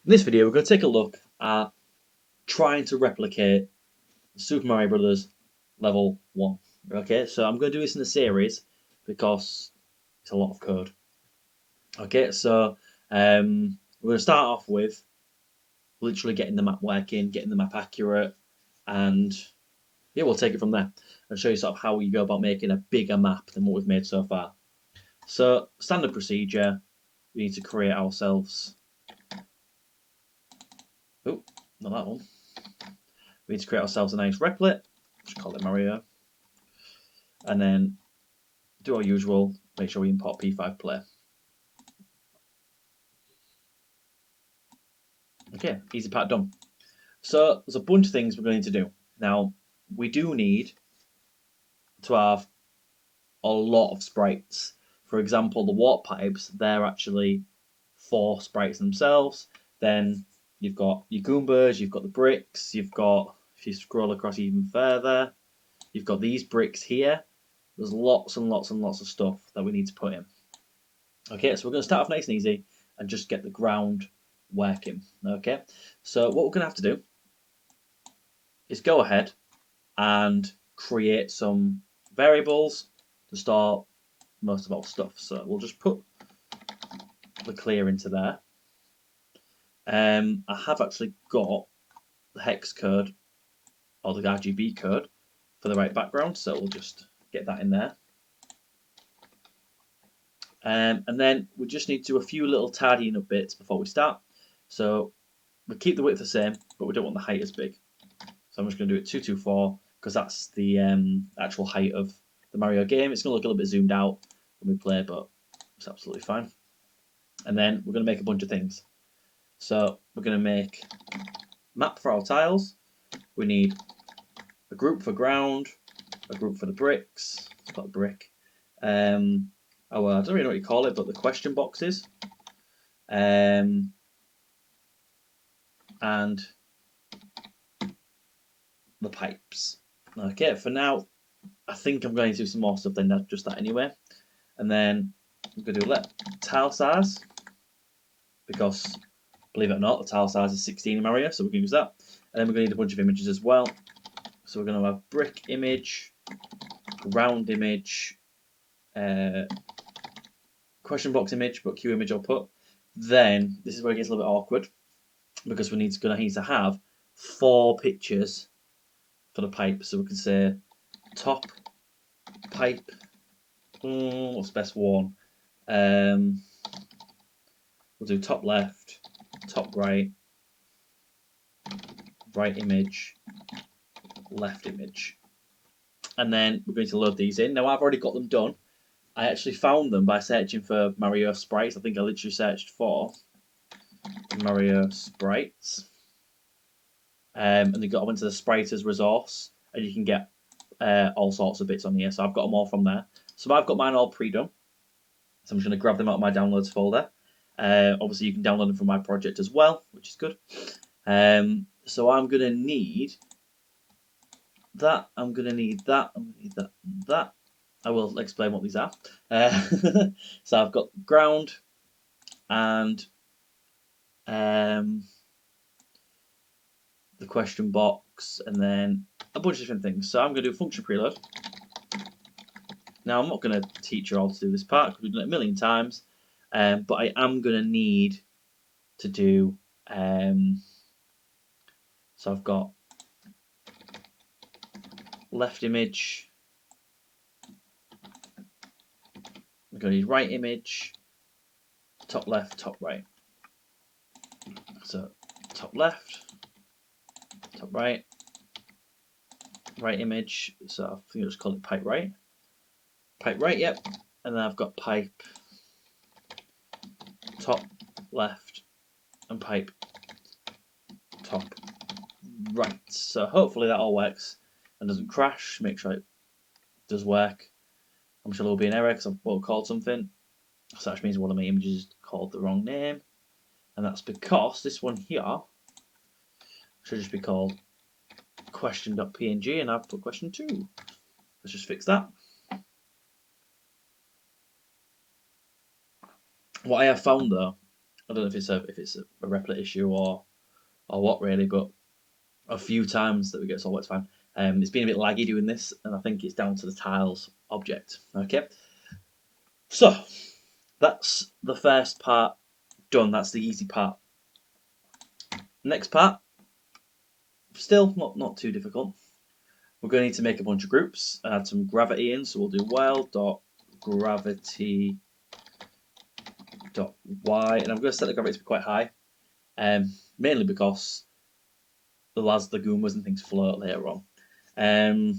In this video, we're going to take a look at trying to replicate Super Mario Brothers level 1. Okay, so I'm going to do this in a series because it's a lot of code. Okay, so we're going to start off with literally getting the map working, getting the map accurate, and yeah, we'll take it from there and show you sort of how you go about making a bigger map than what we've made so far. So, standard procedure, we need to create ourselves. Oh, not that one. We need to create ourselves a nice replit, just call it Mario, and then do our usual, make sure we import P5 player. Okay, easy part done. So there's a bunch of things we're going to do. Now, we do need to have a lot of sprites. For example, the warp pipes, they're actually 4 sprites themselves. Then you've got your Goombas, you've got the bricks, you've got, if you scroll across even further, you've got these bricks here. There's lots and lots and lots of stuff that we need to put in. Okay, so we're going to start off nice and easy and just get the ground working. Okay, so what we're going to have to do is go ahead and create some variables to store most of our stuff. So we'll just put the clear into there. I have actually got the hex code or the RGB code for the right background, so we'll just get that in there. And then we just need to do a few little tidying up bits before we start. So we keep the width the same, but we don't want the height as big. So I'm just going to do it 224 because that's the actual height of the Mario game. It's going to look a little bit zoomed out when we play, but it's absolutely fine. And then we're going to make a bunch of things. So we're going to make map for our tiles. We need a group for ground, a group for the bricks. It's got a brick. I don't really know what you call it, but the question boxes. And the pipes. Okay, for now, I think I'm going to do some more stuff than just that anyway. And then I'm going to do let tile size, because believe it or not, the tile size is 16 in Mario, so we're going to use that. And then we're going to need a bunch of images as well. So we're going to have brick image, round image, question box image, but Q image I'll put. Then this is where it gets a little bit awkward because we're going to need to have 4 pictures for the pipe. So we can say top pipe. What's best one? We'll do top left, top right, right image, left image. And then we're going to load these in. Now I've already got them done. I actually found them by searching for Mario sprites. I think I literally searched for Mario sprites. And I went to the Spriters resource, and you can get all sorts of bits on here. So I've got them all from there. So I've got mine all pre-done. So I'm just going to grab them out of my downloads folder. Obviously, you can download them from my project as well, which is good. So I'm going to need that. I'm going to need that. I'm going to need that and that. I will explain what these are. So I've got ground and the question box, and then a bunch of different things. So I'm going to do a function preload. Now I'm not going to teach you all to do this part because we've done it a million times, but I am going to need to do. So I've got left image. I'm going to need right image, top left, top right. So top left, top right, right image. So I think I'll just call it pipe right. Pipe right, yep. And then I've got pipe top left and pipe top right. So hopefully that all works and doesn't crash. Make sure it does work. I'm sure there'll be an error because I've called something. So that means one of my images is called the wrong name. And that's because this one here should just be called question.png and I've put question 2. Let's just fix that. What I have found though I don't know if it's a Replit issue or what really, but a few times that we get solved, it's fine. It's been a bit laggy doing this, and I think it's down to the tiles object. Okay, so that's the first part done. That's the easy part. Next part, still not too difficult. We're going to need to make a bunch of groups and add some gravity in. So we'll do while.gravity.y, and I'm going to set the gravity to be quite high, mainly because the Goombas and things float later on. And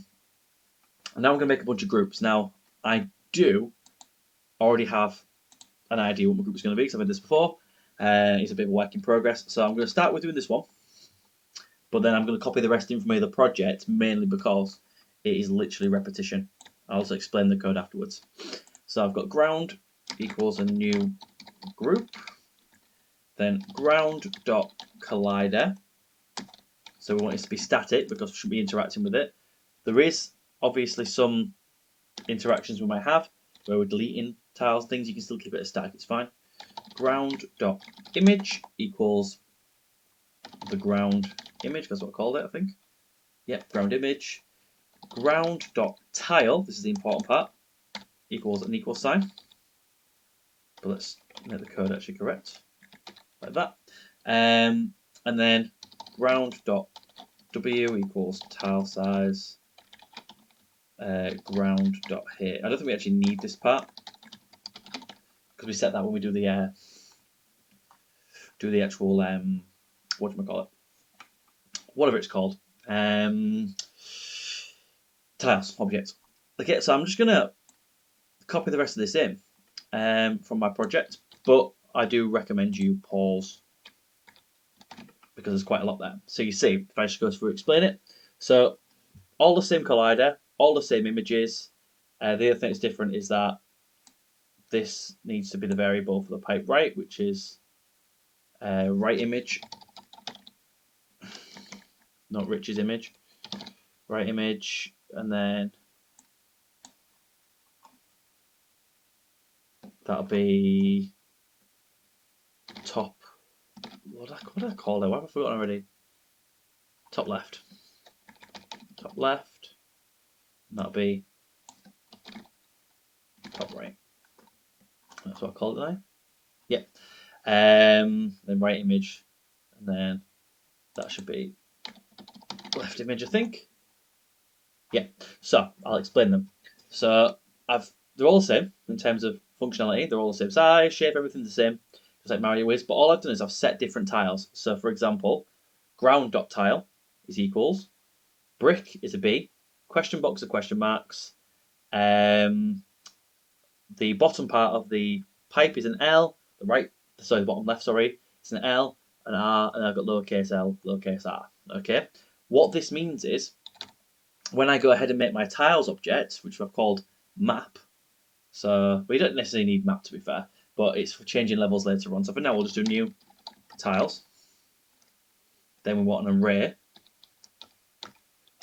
now I'm going to make a bunch of groups. Now I do already have an idea what my group is going to be because I've had this before. It's a bit of a work in progress. So I'm going to start with doing this one, but then I'm going to copy the rest in from my other project, mainly because it is literally repetition. I'll also explain the code afterwards. So I've got ground equals a new group, then ground.collider. So we want it to be static because we should be interacting with it. There is obviously some interactions we might have where we're deleting tiles, things. You can still keep it as static, it's fine. Ground.image equals the ground image, that's what I called it, I think. Yep, ground image. Ground.tile, this is the important part, equals an equal sign. But let's make the code actually correct, like that. And then ground.w equals tile size. Ground.height. I don't think we actually need this part because we set that when we do the actual what do we call it? Whatever it's called. Tiles object. Okay, so I'm just gonna copy the rest of this in from my project, but I do recommend you pause because there's quite a lot there. So you see, if I just go through explain it, so all the same collider, all the same images. The other thing that's different is that this needs to be the variable for the pipe right, which is right image, not Rich's image. Right image, and then that'll be top. What did I call it? What have I forgotten already? Top left. Top left. And that'll be top right. That's what I call it now. Yep. Then right image, and then that should be left image, I think. Yeah. So I'll explain them. So they're all the same in terms of functionality. They're all the same size, shape, everything's the same, just like Mario is. But all I've done is I've set different tiles. So for example, ground.tile is equals, brick is a B, question box are question marks, the bottom part of the pipe is an L, the bottom left, sorry, it's an L, an R, and I've got lowercase l, lowercase r. Okay, what this means is when I go ahead and make my tiles object, which I've called map, so we don't necessarily need map to be fair, but it's for changing levels later on. So for now, we'll just do new tiles. Then we want an array,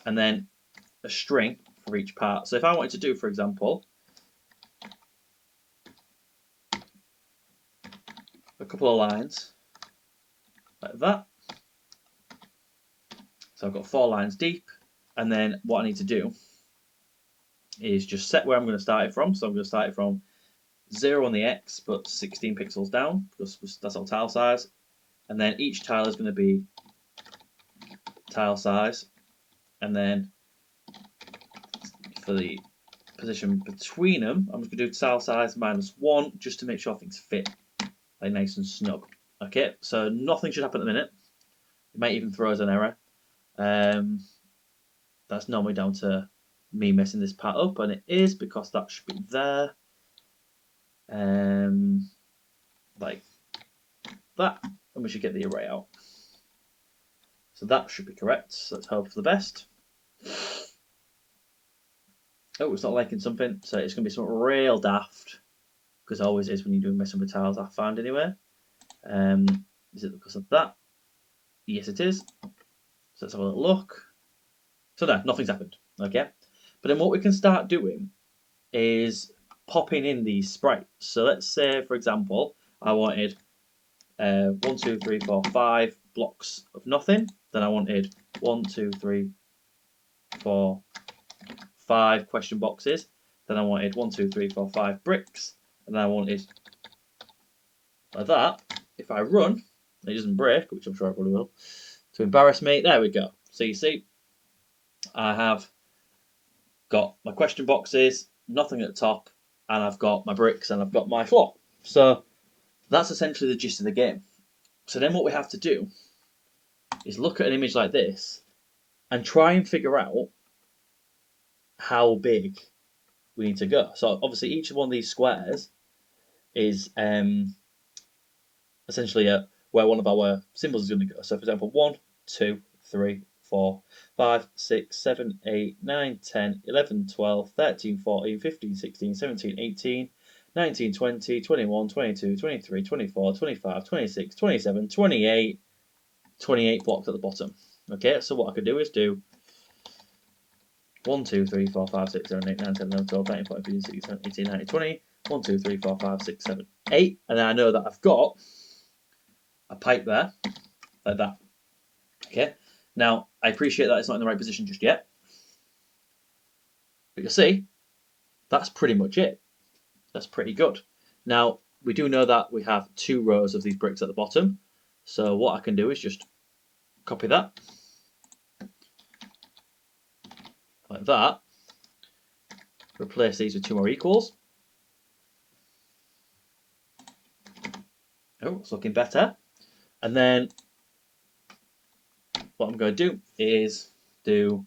and then a string for each part. So if I wanted to do, for example, a couple of lines like that. So I've got 4 lines deep, and then what I need to do is just set where I'm going to start it from. So I'm going to start it from 0 on the X, but 16 pixels down, because that's our tile size. And then each tile is going to be tile size. And then for the position between them, I'm just going to do tile size -1, just to make sure things fit like nice and snug. Okay, so nothing should happen at the minute. It might even throw us an error. That's normally down to me messing this part up, and it is because that should be there. Like that, and we should get the array out. So that should be correct. So let's hope for the best. Oh, it's not liking something, so it's going to be something real daft, because it always is when you're doing messing with tiles, I found anyway. Is it because of that? Yes, it is. So let's have a little look. So no, nothing's happened. Okay, but then what we can start doing is popping in these sprites. So let's say, for example, I wanted 1, 2, 3, 4, 5 blocks of nothing. Then I wanted 1, 2, 3, 4, 5 question boxes. Then I wanted 1, 2, 3, 4, 5 bricks. And then I wanted like that. If I run, it doesn't break, which I'm sure it probably will. To embarrass me, there we go. So you see, I have got my question boxes, nothing at the top, and I've got my bricks and I've got my floor. So that's essentially the gist of the game. So then what we have to do is look at an image like this and try and figure out how big we need to go. So obviously each one of these squares is essentially where one of our symbols is going to go. So for example, 1, 2, 3, 4, 5, 6, 7, 8, 9, 10, 11, 12, 13, 14, 15, 16, 17, 18, 19, 20, 21, 22, 23, 24, 25, 26, 27, 28, 28 blocks at the bottom. Okay, so what I could do is do 1, 2, 3, 4, 5, 6, 7, 8, 9, 10, 11, 12, 13, 14, 15, 16, 17, 18, 19, 20, 1, 2, 3, 4, 5, 6, 7, 8, and then I know that I've got a pipe there, like that. Okay, now I appreciate that it's not in the right position just yet, but you'll see that's pretty much it. That's pretty good. Now we do know that we have 2 rows of these bricks at the bottom, so what I can do is just copy that like that, replace these with 2 more equals. Oh, it's looking better. And then what I'm going to do is do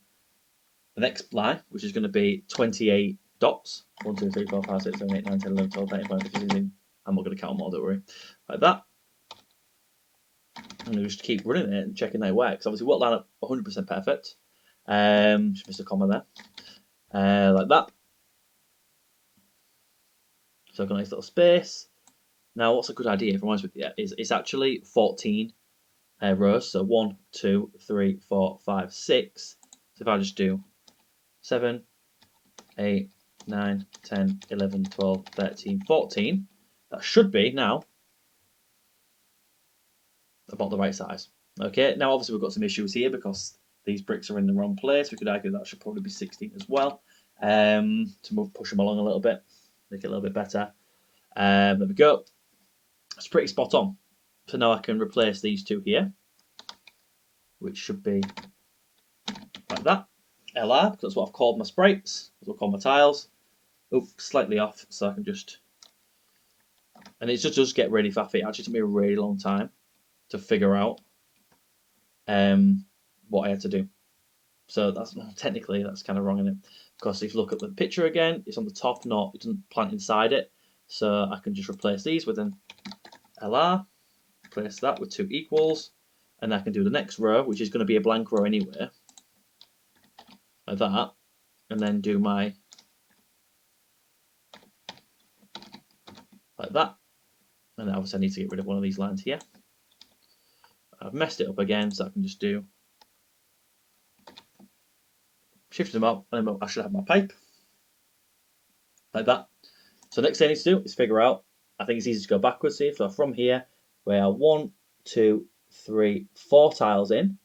the next line, which is going to be 28 dots. 1, 2, 3, 4, 5, 6, 7, 8, 9, 10, 11, 12, 13, 14, 15, 16. I'm not going to count more, don't worry. Like that. I'm going to just keep running it and checking that it works. Obviously, it won't line up 100% perfect. Just missed a comma there. Like that. So I've got a nice little space. Now, what's a good idea, if I'm honest with you, is it's actually 14 rows. So 1, 2, 3, 4, 5, 6. So if I just do 7, 8, 9, 10, 11, 12, 13, 14, that should be now about the right size. Okay, now obviously we've got some issues here because these bricks are in the wrong place. We could argue that should probably be 16 as well, to push them along a little bit, make it a little bit better. There we go. It's pretty spot on. So now I can replace these 2 here, which should be like that. LR, because that's what I've called my sprites, that's what I've called my tiles. Oh, slightly off, so I can just, and it just does get really faffy. It actually took me a really long time to figure out what I had to do. So that's technically that's kind of wrong, isn't it? Because if you look at the picture again, it's on the top, it doesn't plant inside it. So I can just replace these with an LR, replace that with 2 equals, and I can do the next row, which is going to be a blank row anyway, like that, and then do my like that. And then obviously I need to get rid of one of these lines here. I've messed it up again, so I can just do shift them up, and then I should have my pipe like that. So next thing I need to do is figure out. I think it's easy to go backwards here. So from here, we are 1, 2, 3, 4 tiles in,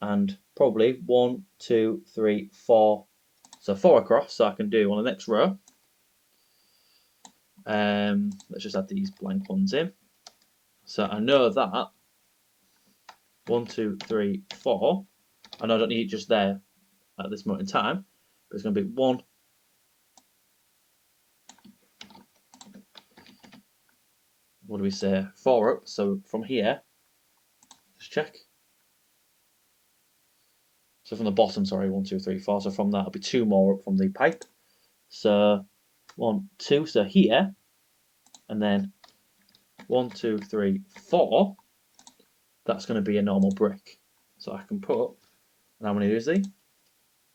and probably 1, 2, 3, 4. So 4 across. So I can do on the next row. Let's just add these blank ones in. So I know that 1, 2, 3, 4. I know I don't need it just there at this moment in time, but it's going to be 1. What do we say? 4 up. So from here, just check. So from the bottom, sorry, 1, 2, 3, 4. So from that, it'll be 2 more up from the pipe. So 1, 2. So here, and then 1, 2, 3, 4. That's going to be a normal brick. So I can put, and how many is there?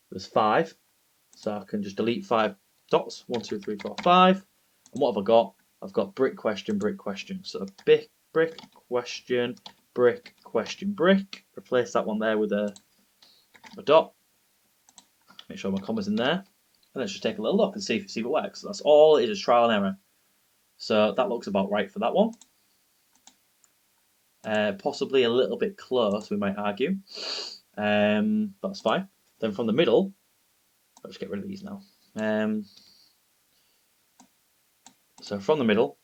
There's 5. So I can just delete 5 dots. 1, 2, 3, 4, 5. And what have I got? I've got brick, question, brick, question. So brick, question, brick, question, brick. Replace that one there with a dot. Make sure my comma's in there. And let's just take a little look and see if it works. That's all it is trial and error. So that looks about right for that one. possibly a little bit close, we might argue. That's fine. Then from the middle, I'll just get rid of these now. So from the middle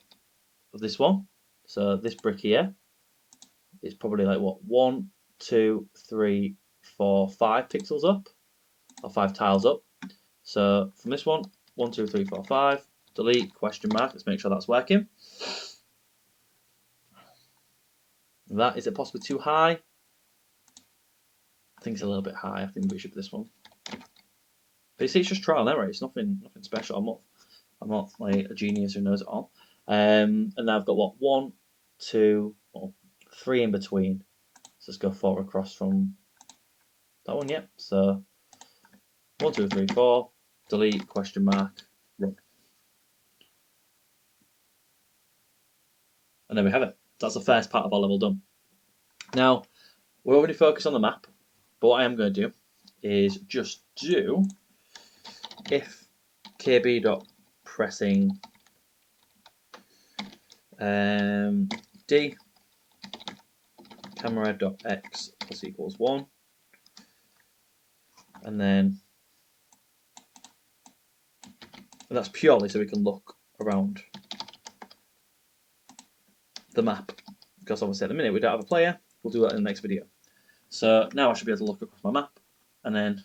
of this one, so this brick here is probably like what, 1, 2, 3, 4, 5 pixels up, or 5 tiles up. So from this one, 1, 2, 3, 4, 5, delete, question mark, let's make sure that's working. That, is it possibly too high? I think it's a little bit high. I think we should put this one. But you see, it's just trial and error. It's nothing special. I'm not like a genius who knows it all. And now I've got what, 1, 2, well, 3 in between. So let's go 4 across from that one. Yep. So 1, 2, 3, 4. Delete, question mark, run. And there we have it. That's the first part of our level done. Now we're already focused on the map, but what I am going to do is just do if kb.pressing d camera.x plus equals 1, and then that's purely so we can look around the map, because obviously at the minute we don't have a player. We'll do that in the next video. So now I should be able to look across my map, and then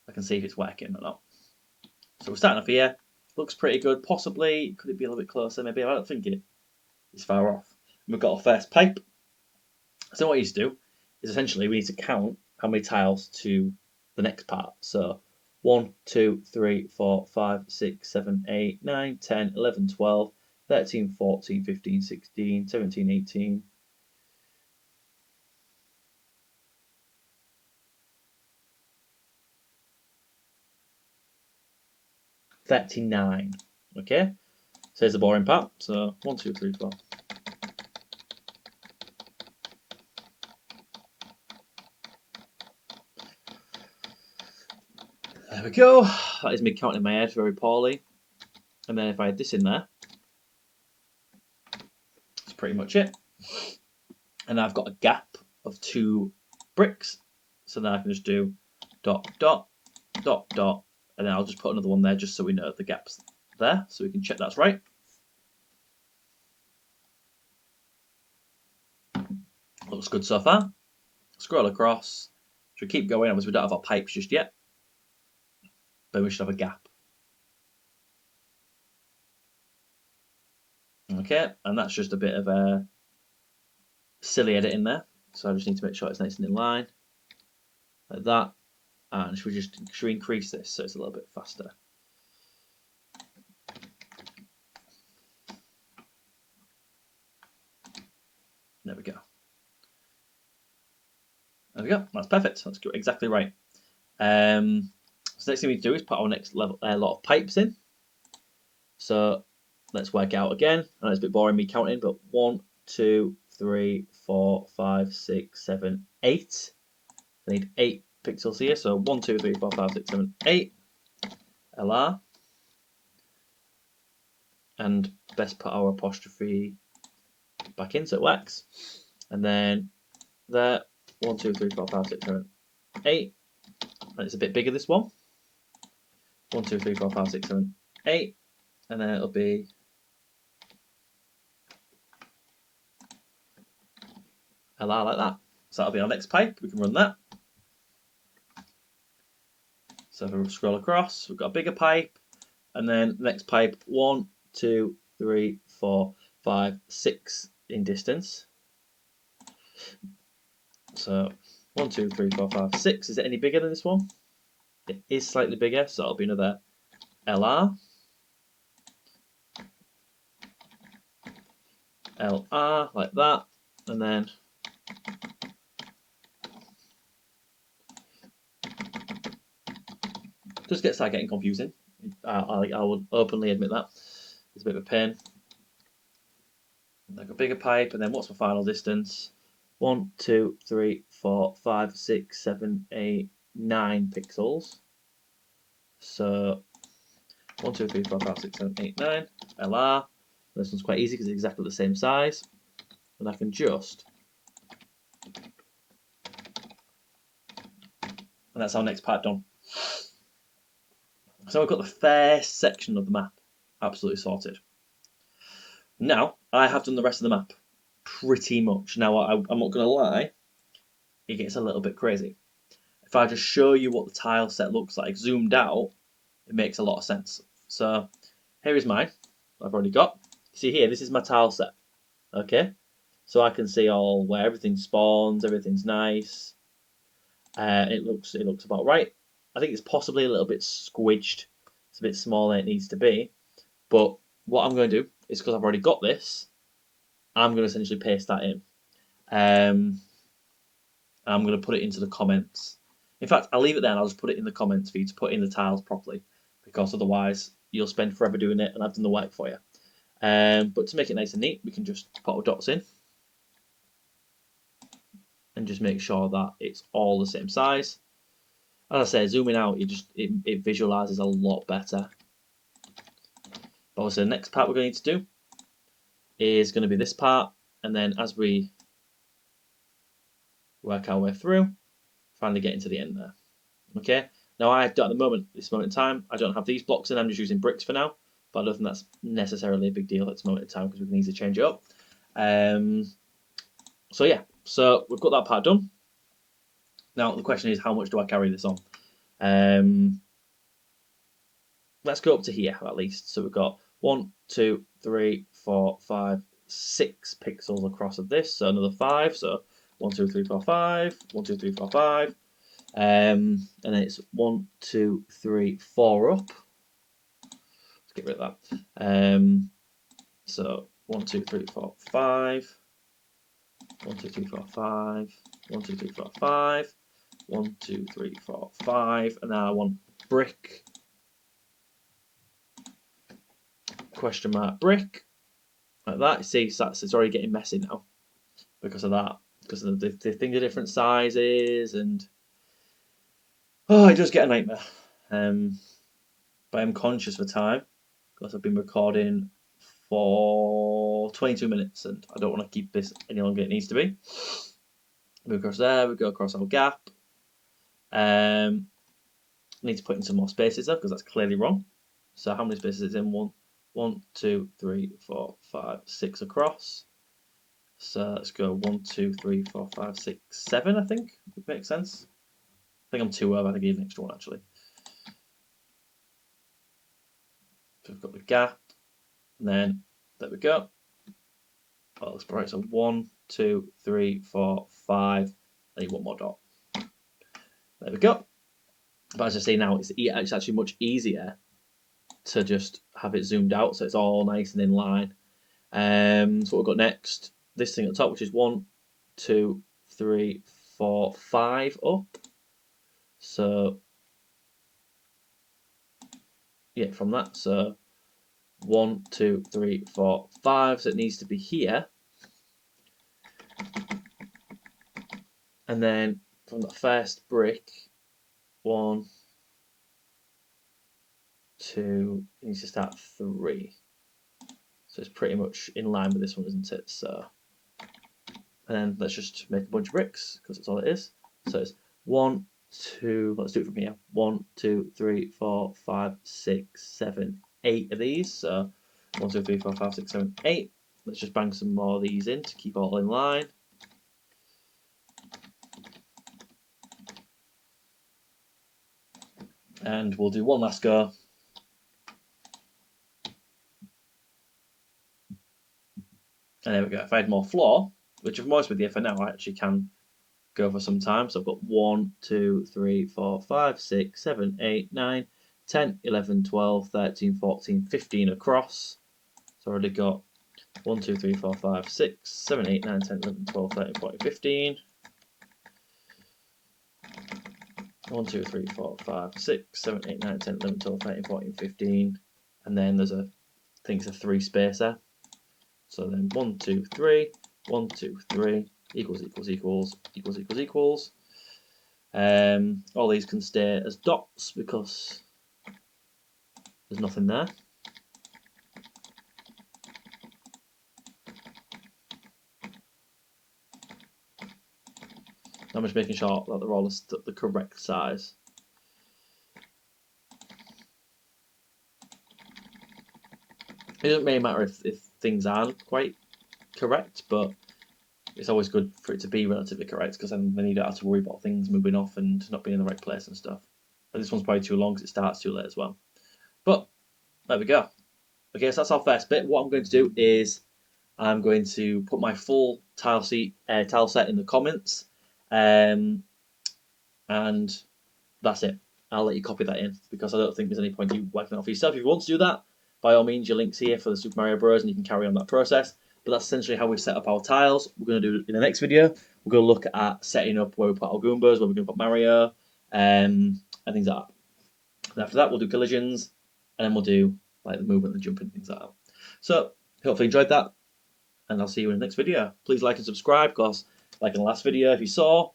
I can see if it's working or not. So we're starting off here. Looks pretty good. Possibly, could it be a little bit closer? Maybe. I don't think it's far off. And we've got our first pipe. So what we need to do is essentially we need to count how many tiles to the next part. So 1, 2, 3, 4, 5, 6, 7, 8, 9, 10, 11, 12, 13, 14, 15, 16, 17, 18. 39. Okay, so here's the boring part. So 1, 2, 3, 4. There we go. That is me counting in my head very poorly. And then if I had this in there, that's pretty much it. And I've got a gap of 2 bricks. So then I can just do dot, dot, dot, dot, and then I'll just put another one there just so we know the gap's there, so we can check that's right. Looks good so far. Scroll across. Should keep going, obviously we don't have our pipes just yet, but we should have a gap. Okay, and that's just a bit of a silly edit in there, so I just need to make sure it's nice and in line, like that. And should we increase this so it's a little bit faster? There we go. There we go. That's perfect. That's exactly right. So next thing we need to do is put our next level lot of pipes in. So let's work out again. I know it's a bit boring me counting, but 1, 2, 3, 4, 5, 6, 7, 8. I need 8 pixels here. So 1, 2, 3, 4, 5, 6, 7, 8. LR. And best put our apostrophe back in so it works. And then there, 1, 2, 3, 4, 5, 6, 7, 8. And it's a bit bigger, this one. 1, 2, 3, 4, 5, 6, 7, 8. And then it'll be LR like that. So that'll be our next pipe. We can run that. So if we scroll across, we've got a bigger pipe. And then the next pipe, 1, 2, 3, 4, 5, 6 in distance. So 1, 2, 3, 4, 5, 6. Is it any bigger than this one? It is slightly bigger, so it'll be another LR. LR, like that. And then just start getting confusing. I will openly admit that. It's a bit of a pain. Like a bigger pipe, and then what's my final distance? 1, 2, 3, 4, 5, 6, 7, 8, 9 pixels. So 1, 2, 3, 4, 5, 6, 7, 8, 9. LR. This one's quite easy because it's exactly the same size. and I can just, and that's our next part done. So I've got the first section of the map absolutely sorted. Now I have done the rest of the map pretty much. Now I'm not going to lie, it gets a little bit crazy. If I just show you what the tile set looks like zoomed out, it makes a lot of sense. So here is mine. I've already got. See here, this is my tile set. Okay, so I can see all where everything spawns, everything's nice. It looks about right. I think it's possibly a little bit squidged. It's a bit smaller than it needs to be. But what I'm going to do is, because I've already got this, I'm going to essentially paste that in. I'm going to put it into the comments. In fact, I'll leave it there and I'll just put it in the comments for you to put in the tiles properly, because otherwise you'll spend forever doing it and I've done the work for you. But to make it nice and neat, we can just put our dots in and just make sure that it's all the same size. As I say, zooming out, it visualizes a lot better. But obviously, the next part we're going to need to do is going to be this part, and then as we work our way through, finally getting to the end there. Okay. Now at this moment in time, I don't have these blocks in. I'm just using bricks for now, but I don't think that's necessarily a big deal at this moment in time because we can easily change it up. So yeah, so we've got that part done. Now the question is, how much do I carry this on? Let's go up to here at least. So we've got 1, 2, 3, 4, 5, 6 pixels across of this. So another 5. So 1, 2, 3, 4, 5. 1, 2, 3, 4, 5. And then it's 1, 2, 3, 4 up. Let's get rid of that. So 1, 2, 3, 4, 5. 1, 2, 3, 4, 5. 1, 2, 3, 4, 5. 1, 2, 3, 4, 5. And now I want brick. Question mark brick. Like that. You see, so it's already getting messy now because of that. Because of the things are different sizes, and oh, it does get a nightmare. But I'm conscious of time because I've been recording for 22 minutes and I don't want to keep this any longer than it needs to be. We go across there, we go across our gap. Need to put in some more spaces there because that's clearly wrong. So how many spaces is in? 1, 2, 3, 4, 5, 6 across. So let's go 1, 2, 3, 4, 5, 6, 7, I think would make sense. I think I'm too over, I think I need an extra one actually. So we've got the gap, and then there we go. Oh, that's right. So 1, 2, 3, 4, 5. I need one more dot. There we go. But as I say now, it's actually much easier to just have it zoomed out, so it's all nice and in line. So what we've got next, this thing at the top, which is 1, 2, 3, 4, 5 up. So yeah, from that, so 1, 2, 3, 4, 5. So it needs to be here. And then from the first brick, 1, 2, it needs to start 3. So it's pretty much in line with this one, isn't it? So, and then let's just make a bunch of bricks because that's all it is. So it's 1, 2. Let's do it from here. 1, 2, 3, 4, 5, 6, 7, 8 of these. So 1, 2, 3, 4, 5, 6, 7, 8. Let's just bang some more of these in to keep all in line. And we'll do one last go. And there we go. If I had more floor, which if I'm honest with you, for now I actually can go for some time. So I've got 1, 2, 3, 4, 5, 6, 7, 8, 9, 10, 11, 12, 13, 14, 15 across. So I've already got 1, 2, 3, 4, 5, 6, 7, 8, 9, 10, 11, 12, 13, 14, 15. 1, 2, 3, 4, 5, 6, 7, 8, 9, 10, 11, 12, 13, 14, 15. And then there's I think it's a 3 spacer. So then 1, 2, 3, 1, 2, 3 equals. All these can stay as dots because there's nothing there. I'm just making sure that they're all the correct size. It doesn't really matter if things aren't quite correct, but it's always good for it to be relatively correct, because then you don't have to worry about things moving off and not being in the right place and stuff. But this one's probably too long because it starts too late as well. But there we go. Okay, so that's our first bit. What I'm going to do is I'm going to put my full tile set in the comments, and that's it. I'll let you copy that in, because I don't think there's any point you working off yourself. If you want to do that, by all means, your link's here for the Super Mario Bros. And you can carry on that process. But that's essentially how we set up our tiles. We're going to do it in the next video. We're going to look at setting up where we put our Goombas, where we're going to put Mario, and things like that. And after that, we'll do collisions, and then we'll do like the movement, the jumping, things like that. So hopefully you enjoyed that, and I'll see you in the next video. Please like and subscribe, because like in the last video, if you saw,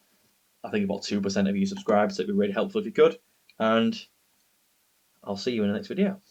I think about 2% of you subscribed, so it'd be really helpful if you could. And I'll see you in the next video.